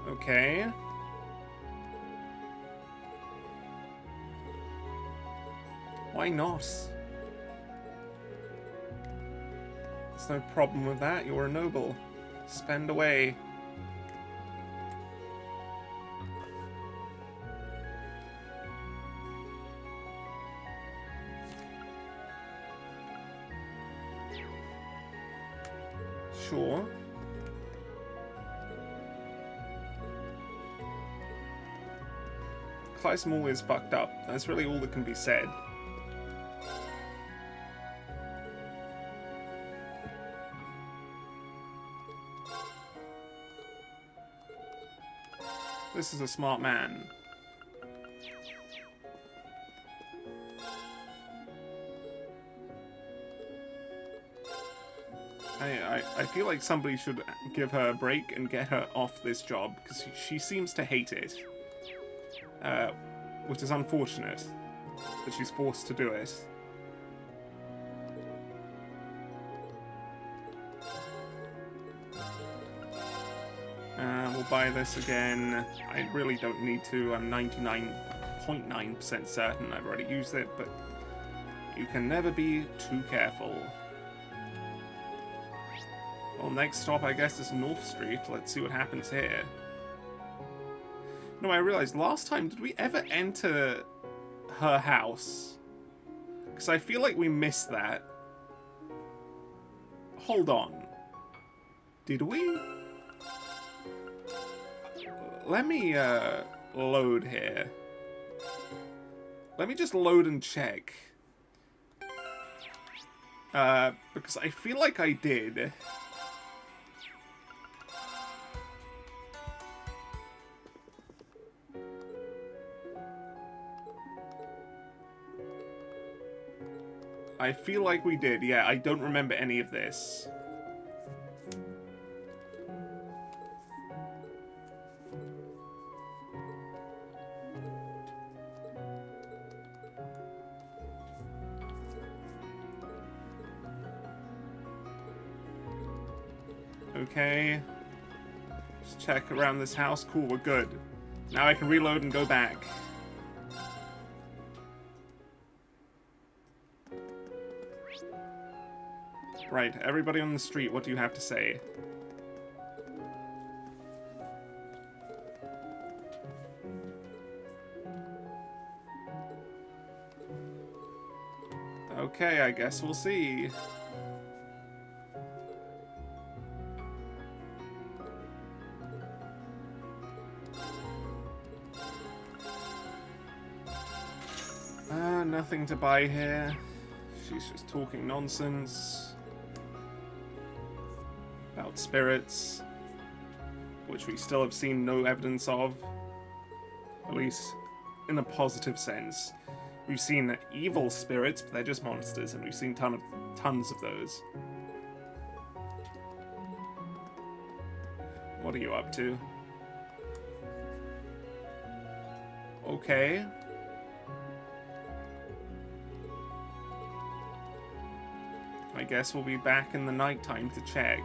Okay. Why not? There's no problem with that. You're a noble. Spend away. Sure. Clive Small is fucked up. That's really all that can be said. This is a smart man. I feel like somebody should give her a break and get her off this job, because she seems to hate it. Which is unfortunate, that she's forced to do it. We'll buy this again. I really don't need to. I'm 99.9% certain I've already used it, but you can never be too careful. Well, next stop, I guess, is North Street. Let's see what happens here. No, I realized last time, did we ever enter her house? Because I feel like we missed that. Hold on. Did we? Let me, load here. Let me just load and check. Because I feel like I did. I feel like we did, yeah, I don't remember any of this. Okay. Just check around this house. Cool, we're good. Now I can reload and go back. Right, everybody on the street, what do you have to say? Okay, I guess we'll see. Nothing to buy here. She's just talking nonsense about spirits, which we still have seen no evidence of, at least in a positive sense. We've seen evil spirits, but they're just monsters, and we've seen tons of those. What are you up to? Okay. I guess we'll be back in the nighttime to check.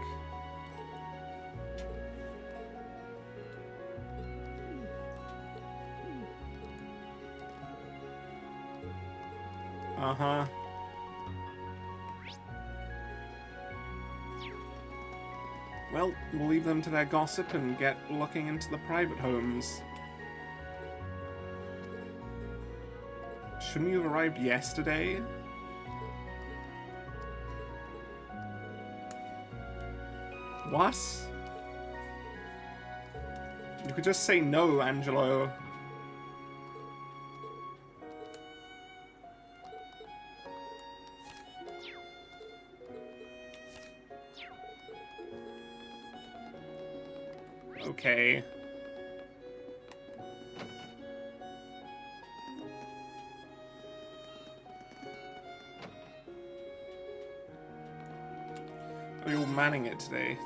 Uh-huh. Well, we'll leave them to their gossip and get looking into the private homes. Shouldn't you have arrived yesterday? What? You could just say no, Angelo. Okay. Are you all manning it today?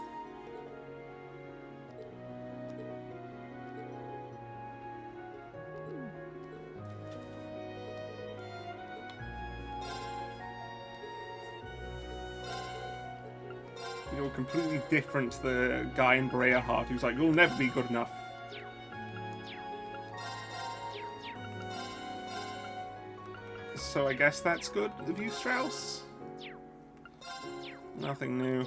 You're completely different to the guy in Brea Heart who's like, you'll never be good enough. So I guess that's good of you, Strauss? Nothing new.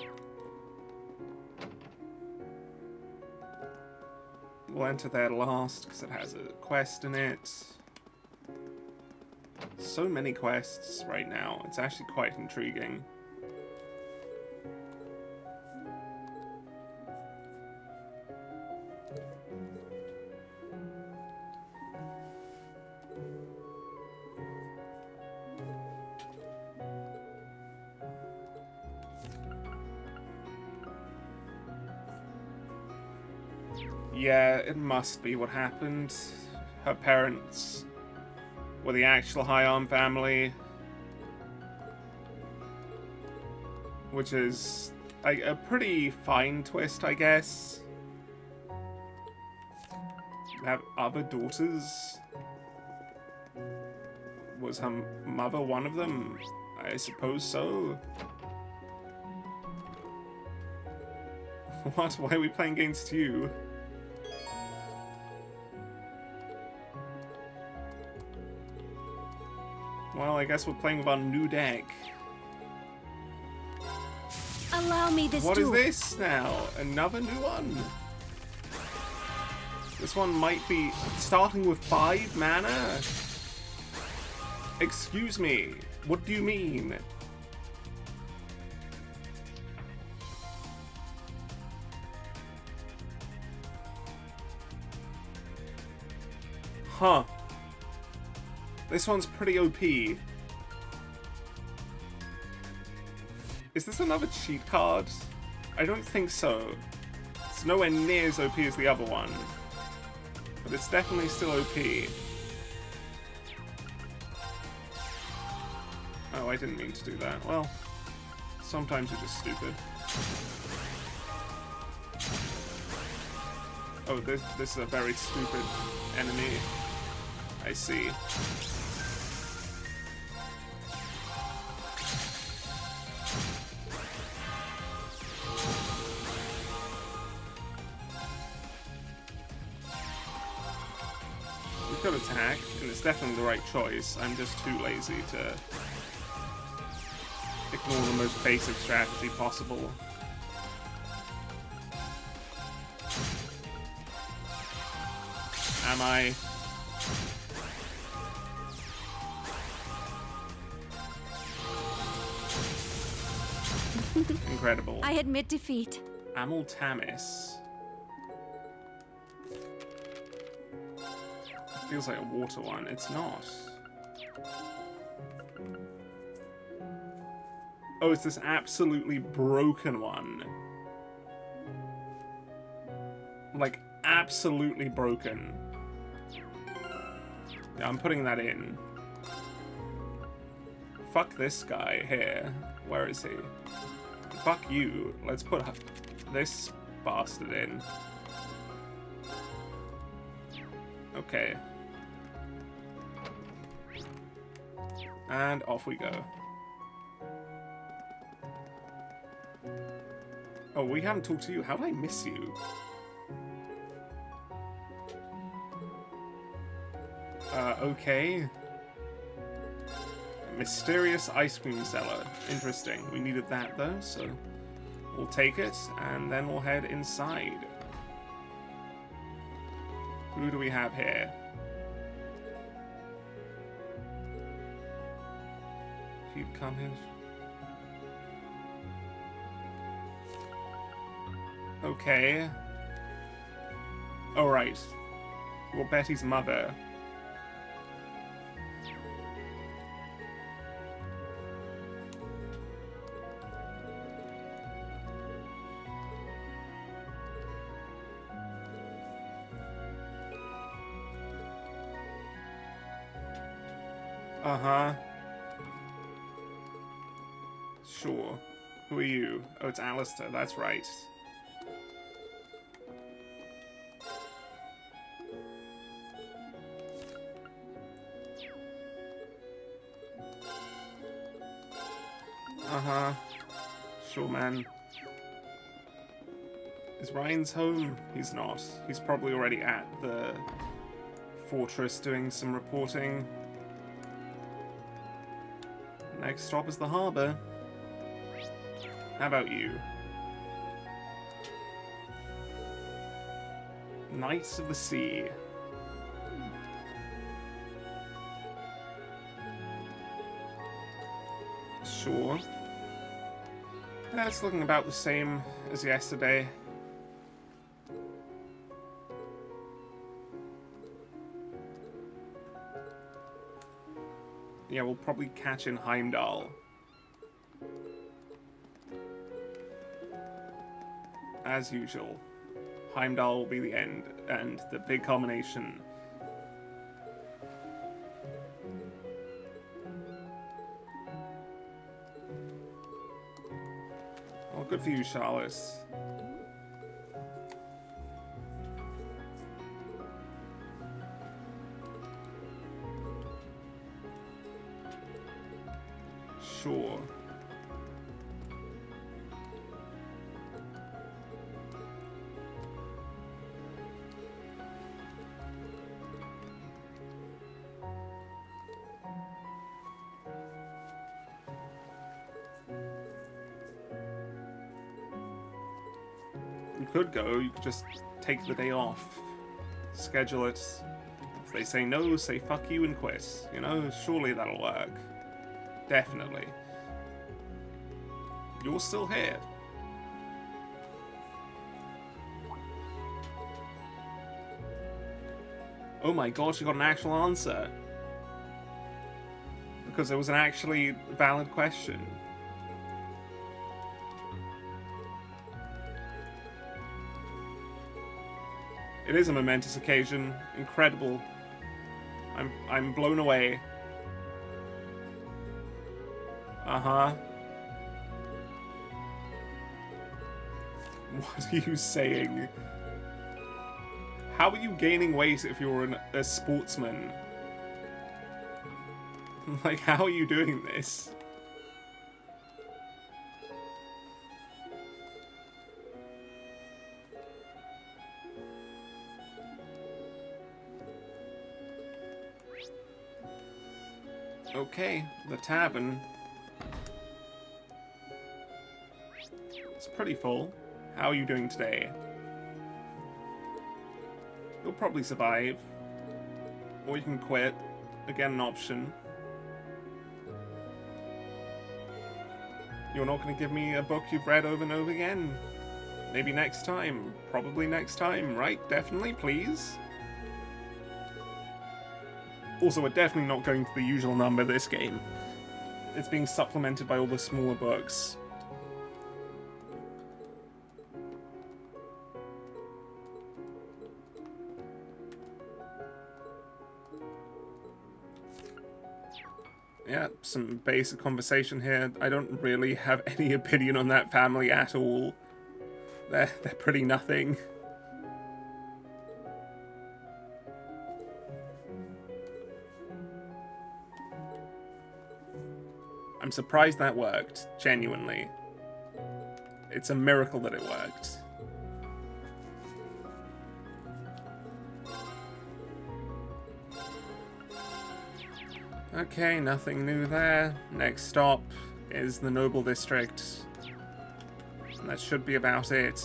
We'll enter there last, because it has a quest in it. So many quests right now. It's actually quite intriguing. Yeah, it must be what happened. Her parents were the actual High Arm family. Which is a pretty fine twist, I guess. Have other daughters? Was her mother one of them? I suppose so. What? Why are we playing against you? Well, I guess we're playing with our new deck. Allow me this What is duel. this now? Another new one? This one might be starting with 5 mana? Excuse me, what do you mean? Huh. This one's pretty OP. Is this another cheat card? I don't think so. It's nowhere near as OP as the other one. But it's definitely still OP. Oh, I didn't mean to do that. Well, sometimes you're just stupid. Oh, this is a very stupid enemy. I see. We could attack, and it's definitely the right choice. I'm just too lazy to ignore the most basic strategy possible. Am I? Incredible. I admit defeat. Amul Tamis. Feels like a water one. It's not. Oh, it's this absolutely broken one. Like, absolutely broken. Yeah, I'm putting that in. Fuck this guy here. Where is he? Fuck you. Let's put this bastard in. Okay. And off we go. Oh, we haven't talked to you. How did I miss you? Okay. Mysterious ice cream seller. Interesting. We needed that though, so we'll take it and then we'll head inside. Who do we have here? He'd come in. Okay. Alright. Well, Betty's mother. Uh-huh. Sure. Who are you? Oh, it's Alistair, that's right. Uh-huh. Sure, man. Is Ryan's home? He's not. He's probably already at the fortress doing some reporting. Next stop is the harbor. How about you? Knights of the Sea. Sure. That's looking about the same as yesterday. Yeah, we'll probably catch in Heimdall. As usual. Heimdall will be the end and the big culmination. Well, good for you, Charlotte. Sure. You could go, you could just take the day off. Schedule it. If they say no, say fuck you and quit. You know, surely that'll work. Definitely. You're still here. Oh my gosh, you got an actual answer. Because it was an actually valid question. It is a momentous occasion. Incredible. I'm blown away. Uh-huh. What are you saying? How are you gaining weight if you're a sportsman? Like, how are you doing this? Okay, the tavern. It's pretty full. How are you doing today? You'll probably survive. Or you can quit. Again, an option. You're not going to give me a book you've read over and over again? Maybe next time. Probably next time, right? Definitely, please? Also, we're definitely not going to the usual number this game. It's being supplemented by all the smaller books. Yeah, some basic conversation here. I don't really have any opinion on that family at all. They're pretty nothing. I'm surprised that worked, genuinely. It's a miracle that it worked. Okay, nothing new there. Next stop is the Noble District. And that should be about it.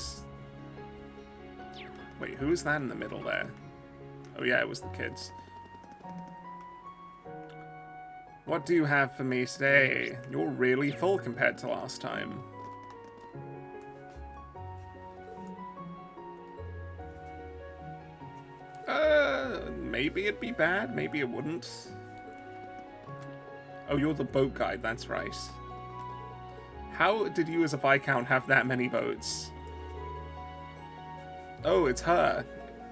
Wait, who is that in the middle there? Oh yeah, it was the kids. What do you have for me today? You're really full compared to last time. Maybe it'd be bad, maybe it wouldn't. Oh, you're the boat guide, that's right. How did you as a Viscount have that many boats? Oh, it's her.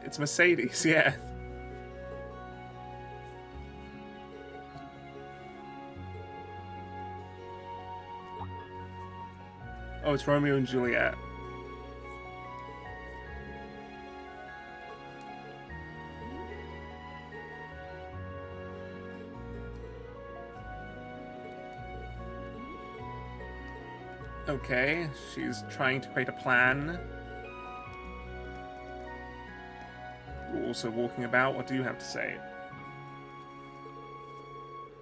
It's Mercedes, yeah. Oh, it's Romeo and Juliet. Okay, she's trying to create a plan. You're also walking about. What do you have to say?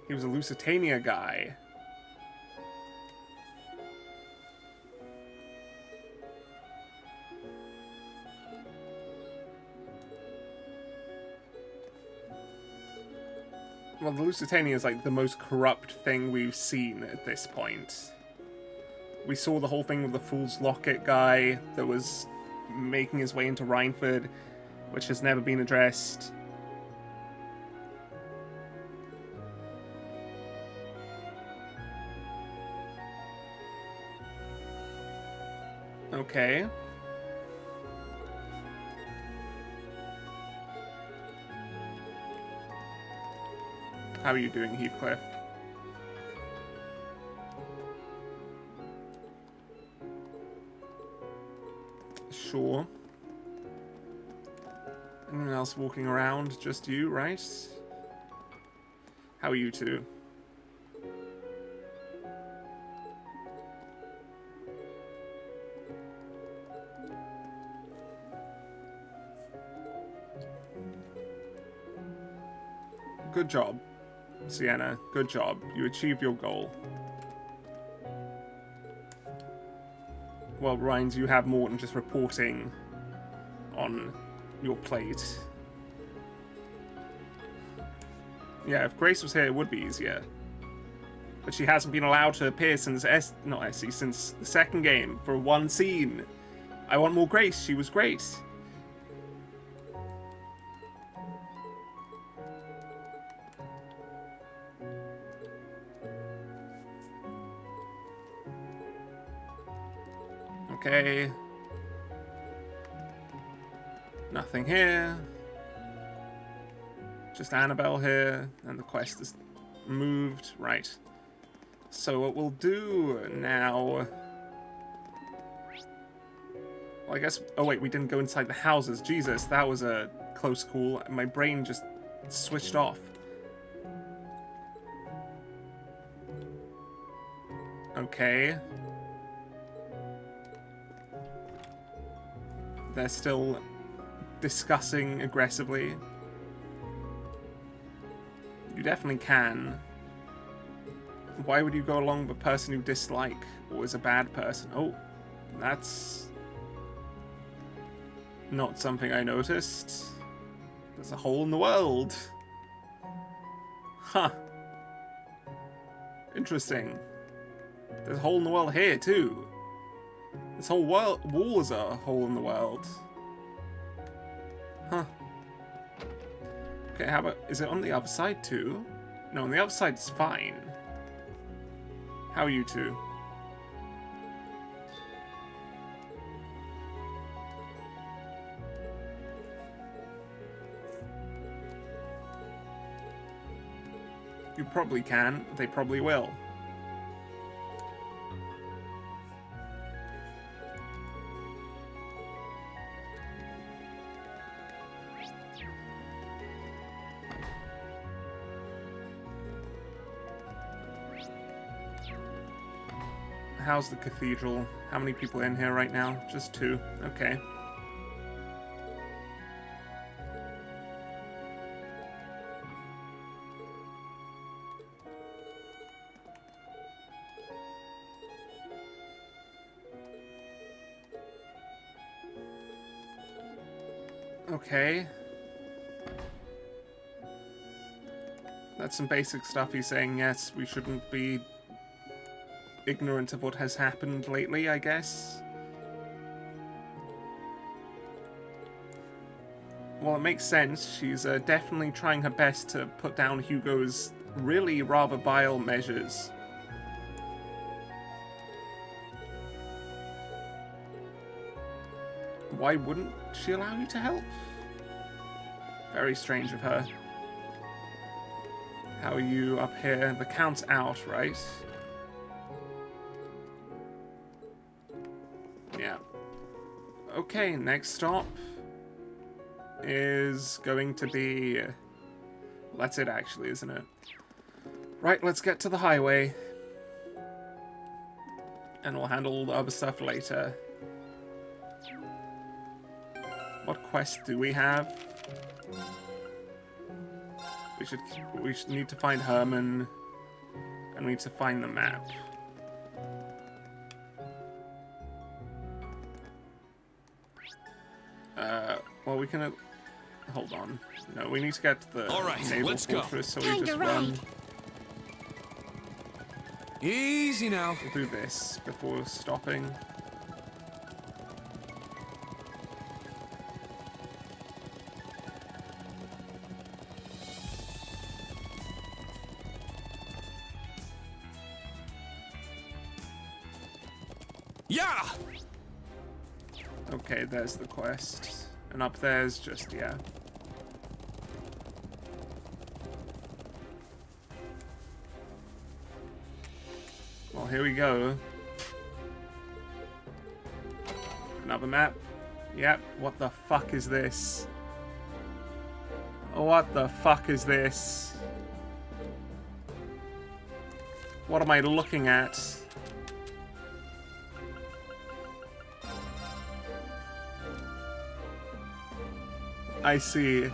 He was a Lusitania guy. Well, the Lusitania is like the most corrupt thing we've seen at this point. We saw the whole thing with the Fool's Locket guy that was making his way into Rhineford, which has never been addressed. Okay. How are you doing, Heathcliff? Sure. Anyone else walking around? Just you, right? How are you two? Good job, Sienna. Good job. You achieved your goal. Well, Rhines, you have more than just reporting on your plate. Yeah, if Grace was here, it would be easier. But she hasn't been allowed to appear since since the second game for one scene. I want more Grace. She was great. Okay. Nothing here. Just Annabelle here, and the quest is moved. Right. So what we'll do now... Well, I guess... Oh wait, we didn't go inside the houses. Jesus, that was a close call. My brain just switched off. Okay. They're still discussing aggressively. You definitely can. Why would you go along with a person you dislike or is a bad person? Oh, that's not something I noticed. There's a hole in the world. Huh. Interesting. There's a hole in the world here too. This whole wall is a hole in the world. Huh. Okay, how about... Is it on the other side too? No, on the other side it's fine. How are you two? You probably can. They probably will. How's the cathedral? How many people in here right now? Just 2. Okay. Okay. That's some basic stuff. He's saying, yes, we shouldn't be ignorant of what has happened lately, I guess. Well, it makes sense. She's definitely trying her best to put down Hugo's really rather vile measures. Why wouldn't she allow you to help? Very strange of her. How are you up here? The count's out, right? Yeah. Okay, next stop is going to be... That's it, actually, isn't it? Right, let's get to the highway. And we'll handle all the other stuff later. What quest do we have? We should need to find Herman. And we need to find the map. Well, we can... hold on. No, we need to get to the naval fortress, so we just run. Easy now. We'll do this before stopping. Yeah! Okay, there's the quest. And up there's just, yeah. here we go. Another map. Yep, what the fuck is this? What the fuck is this? What am I looking at? I see.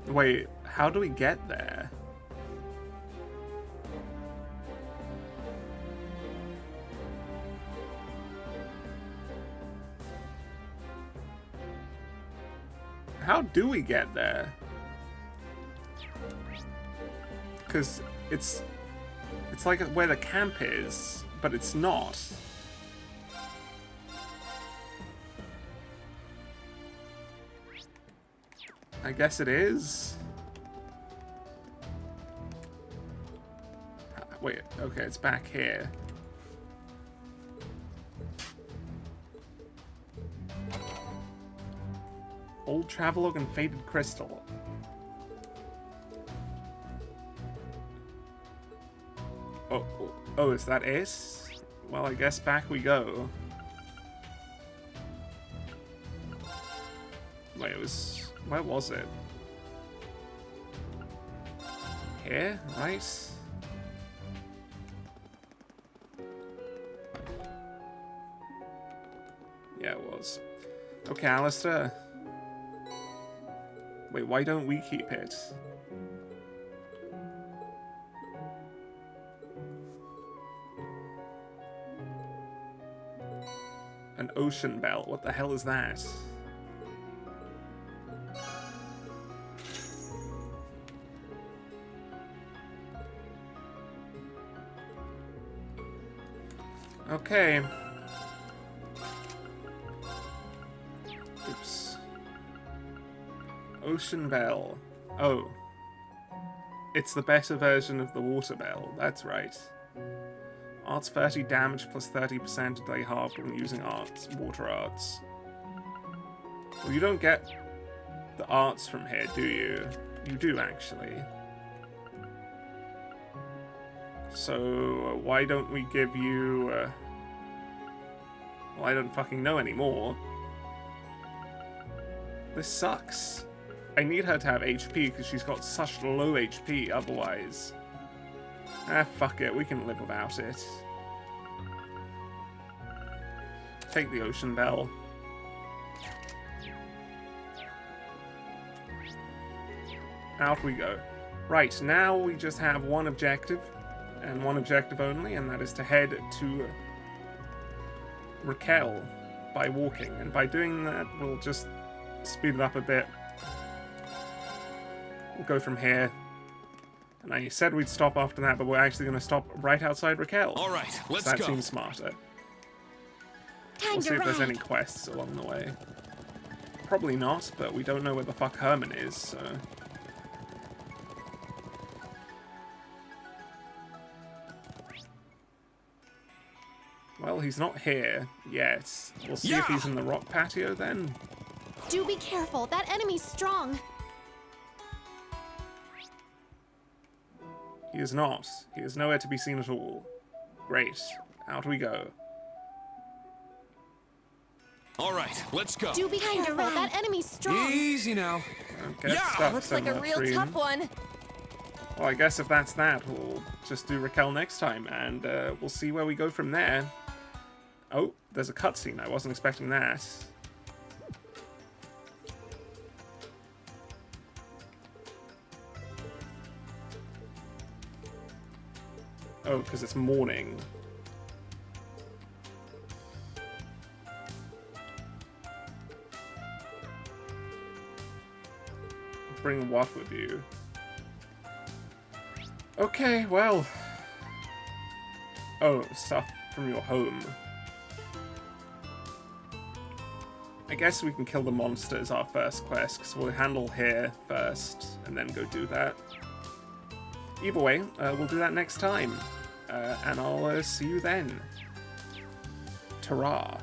Wait, how do we get there? How do we get there? Because it's like where the camp is, but it's not. I guess it is. Wait, okay, it's back here. Old Travelogue and Faded Crystal. Oh, is that it? Well, I guess back we go. Wait, it was... Where was it? Here, right? Yeah, it was. Okay, Alistair. Wait, why don't we keep it? An ocean bell. What the hell is that? Okay. Oops. Ocean bell. Oh. It's the better version of the water bell. That's right. Arts 30 damage plus 30% they halved when using arts, water arts. Well, you don't get the arts from here, do you? You do, actually. So, why don't we give you... Well, I don't fucking know anymore. This sucks. I need her to have HP because she's got such low HP otherwise. Ah, fuck it. We can live without it. Take the ocean bell. Out we go. Right, now we just have one objective, and one objective only, and that is to head to Raquel by walking. And by doing that, we'll just speed it up a bit. We'll go from here. And I said we'd stop after that, but we're actually going to stop right outside Raquel. All right, let's go. That seems smarter. We'll see if there's any quests along the way. Probably not, but we don't know where the fuck Herman is, so... Well, he's not here yet. We'll see if he's in the rock patio then. Do be careful. That enemy's strong. He is not. He is nowhere to be seen at all. Great. Out we go. All right, let's go. Do be careful. That enemy's strong. Easy now. Looks like a real tough one. Well, I guess if that's that, we'll just do Raquel next time, and we'll see where we go from there. Oh, there's a cutscene. I wasn't expecting that. Oh, because it's morning. Bring what with you? Okay, well... Oh, stuff from your home. I guess we can kill the monster as our first quest, because we'll handle here first, and then go do that. Either way, we'll do that next time. And I'll see you then. Ta-ra.